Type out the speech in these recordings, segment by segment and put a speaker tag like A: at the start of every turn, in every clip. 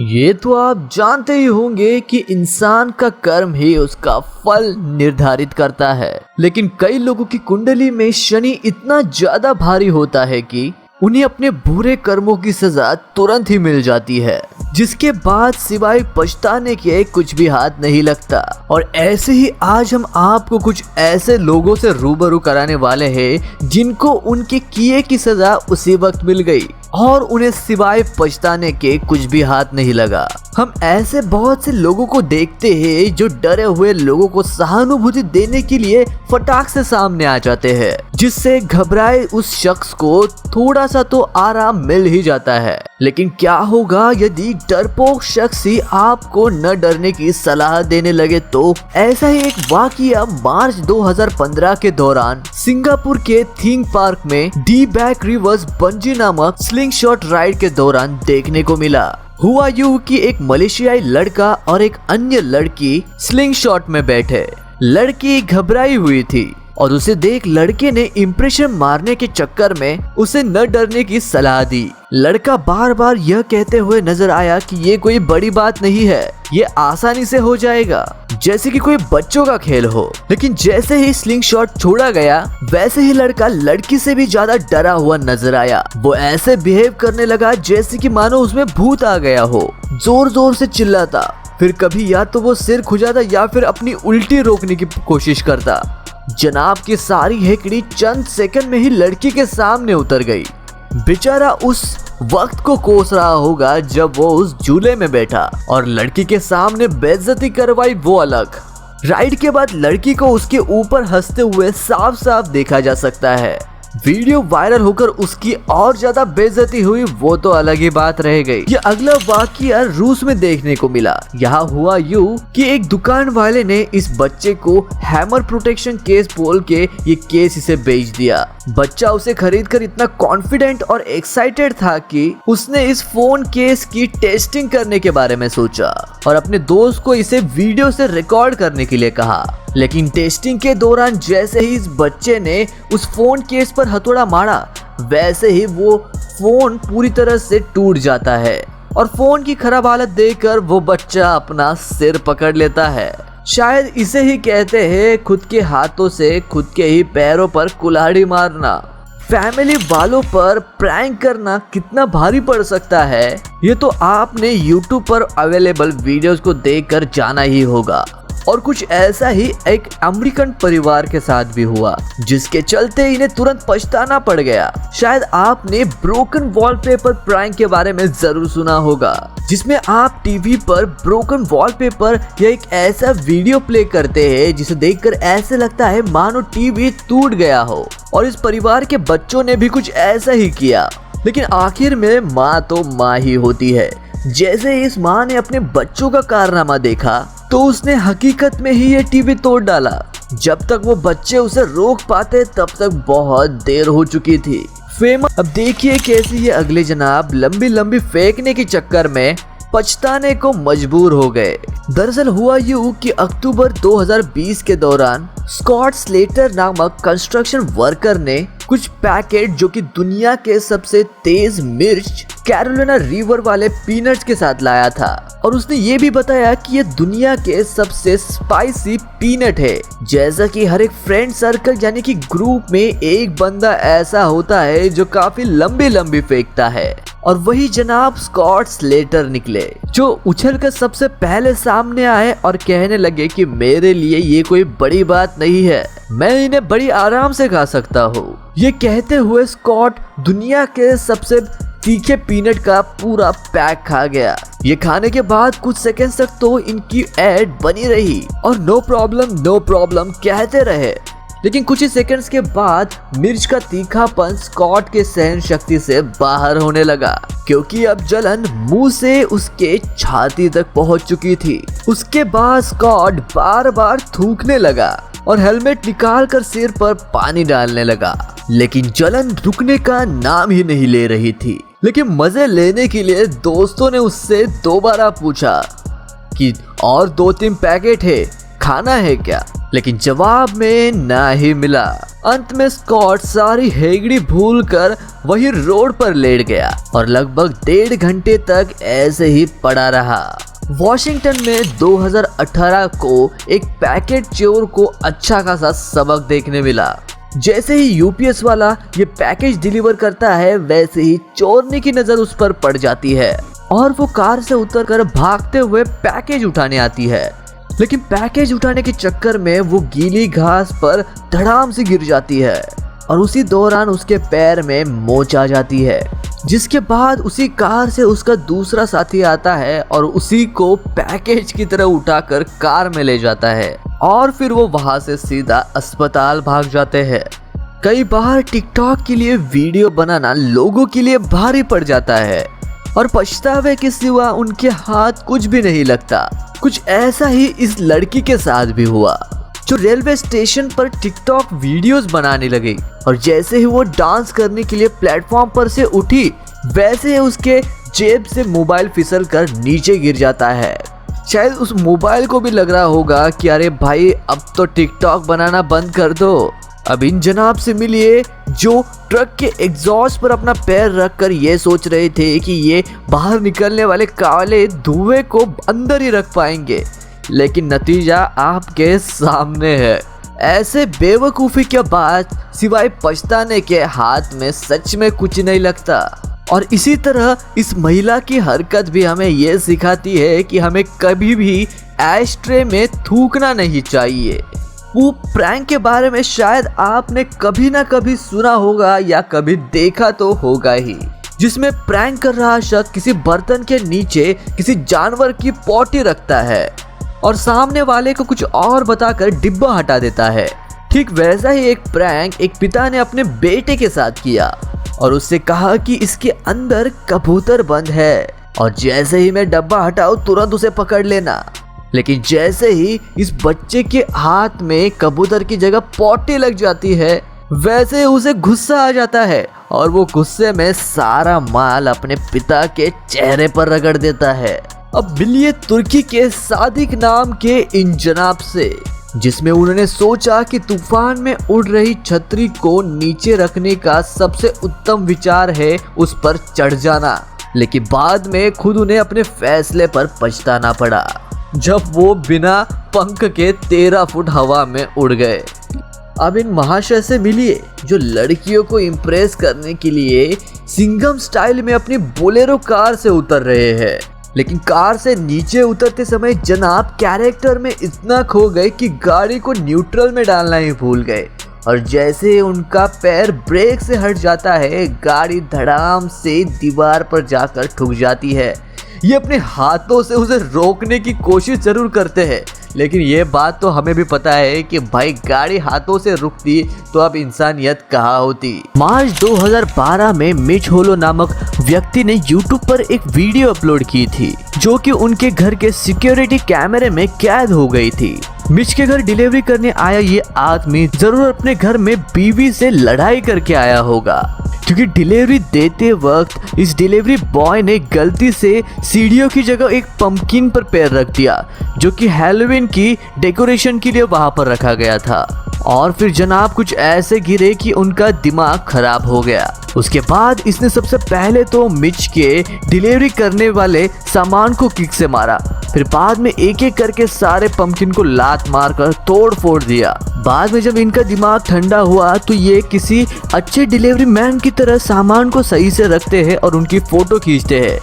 A: ये तो आप जानते ही होंगे कि इंसान का कर्म ही उसका फल निर्धारित करता है। लेकिन कई लोगों की कुंडली में शनि इतना ज्यादा भारी होता है कि उन्हें अपने बुरे कर्मों की सजा तुरंत ही मिल जाती है, जिसके बाद सिवाय पछताने के कुछ भी हाथ नहीं लगता। और ऐसे ही आज हम आपको कुछ ऐसे लोगों से रूबरू कराने वाले हैं जिनको उनके किए की सजा उसी वक्त मिल गई और उन्हें सिवाय पछताने के कुछ भी हाथ नहीं लगा। हम ऐसे बहुत से लोगों को देखते हैं जो डरे हुए लोगों को सहानुभूति देने के लिए फटाक से सामने आ जाते हैं, जिससे घबराए उस शख्स को थोड़ा सा तो आराम मिल ही जाता है। लेकिन क्या होगा यदि डरपोक शख्स ही आपको न डरने की सलाह देने लगे? तो ऐसा ही एक वाकया मार्च 2015 के दौरान सिंगापुर के थीम पार्क में डी बैक रिवर्स बंजी नामक स्लिंग शॉट राइड के दौरान देखने को मिला। हुआ यूं कि एक मलेशियाई लड़का और एक अन्य लड़की स्लिंग शॉट में बैठे। लड़की घबराई हुई थी और उसे देख लड़के ने इंप्रेशन मारने के चक्कर में उसे न डरने की सलाह दी। लड़का बार बार यह कहते हुए नजर आया कि ये कोई बड़ी बात नहीं है, ये आसानी से हो जाएगा, जैसे कि कोई बच्चों का खेल हो। लेकिन जैसे ही स्लिंग शॉट छोड़ा गया वैसे ही लड़का लड़की से भी ज्यादा डरा हुआ नजर आया। वो ऐसे बिहेव करने लगा जैसे कि मानो उसमें भूत आ गया हो। जोर जोर से चिल्लाता, फिर कभी या तो वो सिर खुजाता या फिर अपनी उल्टी रोकने की कोशिश करता। जनाब की सारी हेकड़ी चंद सेकंड में ही लड़की के सामने उतर गई। बेचारा उस वक्त को कोस रहा होगा जब वो उस झूले में बैठा और लड़की के सामने बेइज्जती करवाई, वो अलग। राइड के बाद लड़की को उसके ऊपर हंसते हुए साफ साफ देखा जा सकता है। वीडियो वायरल होकर उसकी और ज्यादा बेइज्जती हुई, वो तो अलग ही बात रह गई। ये अगला वाकया रूस में देखने को मिला। यहाँ हुआ यूं कि एक दुकान वाले ने इस बच्चे को हैमर प्रोटेक्शन केस बोल के ये केस इसे बेच दिया। बच्चा उसे खरीद कर इतना कॉन्फिडेंट और एक्साइटेड था कि उसने इस फोन केस की टेस्टिंग करने के बारे में सोचा और अपने दोस्त को इसे वीडियो से रिकॉर्ड करने के लिए कहा। लेकिन टेस्टिंग के दौरान जैसे ही इस बच्चे ने उस फोन केस पर हथौड़ा मारा वैसे ही वो फोन पूरी तरह से टूट जाता है और फोन की खराब हालत देखकर वो बच्चा अपना सिर पकड़ लेता है। शायद इसे ही कहते हैं खुद के हाथों से खुद के ही पैरों पर कुल्हाड़ी मारना। फैमिली वालों पर प्रैंक करना कितना भारी पड़ सकता है ये तो आपने YouTube पर अवेलेबल वीडियोस को देखकर जाना ही होगा। और कुछ ऐसा ही एक अमेरिकन परिवार के साथ भी हुआ, जिसके चलते इन्हें तुरंत पछताना पड़ गया। शायद आपने ब्रोकन वॉलपेपर प्रैंक के बारे में जरूर सुना होगा, जिसमें आप टीवी पर ब्रोकन वॉलपेपर या एक ऐसा वीडियो प्ले करते हैं जिसे देखकर ऐसे लगता है मानो टीवी टूट गया हो। और इस परिवार के बच्चों ने भी कुछ ऐसा ही किया। लेकिन आखिर में माँ तो माँ ही होती है। जैसे इस माँ ने अपने बच्चों का कारनामा देखा तो उसने हकीकत में ही ये टीवी तोड़ डाला। जब तक वो बच्चे उसे रोक पाते तब तक बहुत देर हो चुकी थी। अब देखिए कैसे ये अगले जनाब लंबी लंबी फेंकने के चक्कर में पछताने को मजबूर हो गए। दरअसल हुआ यूं कि अक्टूबर 2020 के दौरान स्कॉट स्लेटर नामक कंस्ट्रक्शन वर्कर ने कुछ पैकेट जो कि दुनिया के सबसे तेज मिर्च कैरोलिना रिवर वाले पीनट्स के साथ लाया था और उसने ये भी बताया कि ये दुनिया के सबसे स्पाइसी पीनट है। जैसा कि हर एक फ्रेंड सर्कल यानी कि ग्रुप में एक बंदा ऐसा होता है जो काफी लंबी लंबी फेंकता है और वही जनाब स्कॉट स्लेटर निकले, जो उछलकर सबसे पहले सामने आए और कहने लगे कि मेरे लिए ये कोई बड़ी बात नहीं है, मैं इन्हें बड़ी आराम से खा सकता हूँ। ये कहते हुए स्कॉट दुनिया के सबसे तीखे पीनट का पूरा पैक खा गया। ये खाने के बाद कुछ सेकंड तक तो इनकी एड बनी रही और नो प्रॉब्लम कहते रहे। लेकिन कुछ ही सेकंड्स के बाद मिर्च का तीखापन स्कॉट के सहन शक्ति से बाहर होने लगा, क्योंकि अब जलन मुंह से उसके छाती तक पहुंच चुकी थी। उसके बाद स्कॉट बार बार थूकने लगा और हेलमेट निकाल कर सिर पर पानी डालने लगा। लेकिन जलन रुकने का नाम ही नहीं ले रही थी। लेकिन मजे लेने के लिए दोस्तों ने उससे दोबारा पूछा कि और 2-3 पैकेट है, खाना है क्या? लेकिन जवाब में ना ही मिला। अंत में स्कॉट सारी हेगड़ी भूलकर वही रोड पर लेट गया और लगभग 1.5 घंटे तक ऐसे ही पड़ा रहा। वॉशिंगटन में 2018 को एक पैकेट चोर को अच्छा खासा सबक देखने मिला। जैसे ही यूपीएस वाला ये पैकेज डिलीवर करता है, वैसे ही चोरने की नजर उस पर पड़ जाती है और वो कार से उतरकर भागते हुए पैकेज उठाने आती है। लेकिन पैकेज उठाने के चक्कर में वो गीली घास पर धड़ाम से गिर जाती है और उसी दौरान उसके पैर में मोच आ जाती है, जिसके बाद उसी कार से उसका दूसरा साथी आता है और उसी को पैकेज की तरह उठाकर कार में ले जाता है और फिर वो वहां से सीधा अस्पताल भाग जाते हैं। कई बार टिकटॉक के लिए वीडियो बनाना लोगों के लिए भारी पड़ जाता है और पछतावे के सिवा उनके हाथ कुछ भी नहीं लगता। कुछ ऐसा ही इस लड़की के साथ भी हुआ, जो रेलवे स्टेशन पर टिकटॉक वीडियोस बनाने लगी और जैसे ही वो डांस करने के लिए प्लेटफॉर्म पर से उठी, वैसे ही उसके जेब से मोबाइल फिसल कर नीचे गिर जाता है। शायद उस मोबाइल को भी लग रहा होगा कि अरे भाई अब तो टिकटॉक बनाना बंद कर दो। अब इन जनाब से मिलिए जो ट्रक के एग्जॉस्ट पर अपना पैर रखकर ये सोच रहे थे कि ये बाहर निकलने वाले काले धुएं को अंदर ही रख पाएंगे, लेकिन नतीजा आपके सामने है। ऐसे बेवकूफ़ी के बाद सिवाय पछताने के हाथ में सच में कुछ नहीं लगता। और इसी तरह इस महिला की हरकत भी हमें ये सिखाती है कि हमें कभी भी एस्ट्रे में थूकना नहीं चाहिए। वो प्रैंक के बारे में शायद आपने कभी ना कभी सुना होगा या कभी देखा तो होगा ही, जिसमें प्रैंक कर रहा शख्स किसी बर्तन के नीचे किसी जानवर की पॉटी रखता है और सामने वाले को कुछ और बताकर डिब्बा हटा देता है। ठीक वैसा ही एक प्रैंक एक पिता ने अपने बेटे के साथ किया और उससे कहा कि इसके अंदर कबूतर बंद है और जैसे ही मैं डब्बा हटाऊं तुरंत उसे पकड़ लेना। लेकिन जैसे ही इस बच्चे के हाथ में कबूतर की जगह पॉटी लग जाती है, वैसे उसे गुस्सा आ जाता है और वो गुस्से में सारा माल अपने पिता के चेहरे पर रगड़ देता है। अब मिलिए तुर्की के सादिक नाम के इन जनाब से, जिसमें उन्होंने सोचा कि तूफान में उड़ रही छतरी को नीचे रखने का सबसे उत्तम विचार है उस पर चढ़ जाना, लेकिन बाद में खुद उन्हें अपने फैसले पर पछताना पड़ा जब वो बिना पंख के 13 फुट हवा में उड़ गए। अब इन महाशय से मिलिए जो लड़कियों को इम्प्रेस करने के लिए सिंघम स्टाइल में अपनी बोलेरो कार से उतर रहे हैं, लेकिन कार से नीचे उतरते समय जनाब कैरेक्टर में इतना खो गए कि गाड़ी को न्यूट्रल में डालना ही भूल गए और जैसे उनका पैर ब्रेक से हट जाता है, गाड़ी धड़ाम से दीवार पर जाकर ठुक जाती है। ये अपने हाथों से उसे रोकने की कोशिश जरूर करते हैं, लेकिन ये बात तो हमें भी पता है कि भाई गाड़ी हाथों से रुकती तो अब इंसानियत कहाँ होती। मार्च 2012 में मिच होलो नामक व्यक्ति ने YouTube पर एक वीडियो अपलोड की थी, जो कि उनके घर के सिक्योरिटी कैमरे में कैद हो गई थी। मिच के घर डिलीवरी करने आया ये आदमी जरूर अपने घर में बीवी से लड़ाई करके आया होगा, क्योंकि डिलीवरी देते वक्त इस डिलीवरी बॉय ने गलती से सीढ़ियों की जगह एक पंपकिन पर पैर रख दिया, जो कि हैलोवीन की डेकोरेशन के लिए वहां पर रखा गया था। और फिर जनाब कुछ ऐसे गिरे कि उनका दिमाग खराब हो गया। उसके बाद इसने सबसे पहले तो मिच के डिलीवरी करने वाले सामान को किक से मारा, फिर बाद में एक एक करके सारे पंपकिन को लात मारकर तोड़ फोड़ दिया। बाद में जब इनका दिमाग ठंडा हुआ तो ये किसी अच्छे डिलीवरी मैन की तरह सामान को सही से रखते हैं और उनकी फोटो खींचते हैं,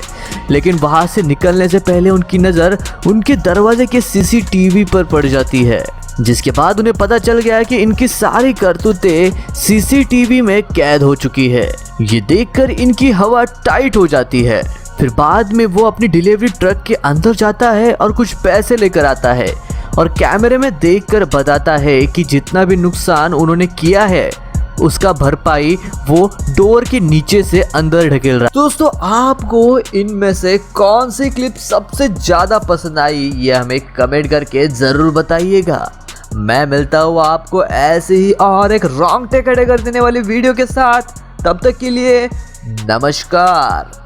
A: लेकिन वहां से निकलने से पहले उनकी नज़र उनके दरवाजे के सीसीटीवी पर पड़ जाती है, जिसके बाद उन्हें पता चल गया कि इनकी सारी करतूतें सीसीटीवी में कैद हो चुकी है। ये देखकर इनकी हवा टाइट हो जाती है। फिर बाद में वो अपनी डिलीवरी ट्रक के अंदर जाता है और कुछ पैसे लेकर आता है और कैमरे में देखकर बताता है कि जितना भी नुकसान उन्होंने किया है उसका भरपाई वो डोर के नीचे से अंदर ढकेल रहा है। दोस्तों, आपको इनमें से कौन सी क्लिप सबसे ज्यादा पसंद आई ये हमें कमेंट करके जरूर बताइएगा। मैं मिलता हूँ आपको ऐसे ही और एक रोंगटे खड़े कर देने वाली वीडियो के साथ। तब तक के लिए नमस्कार।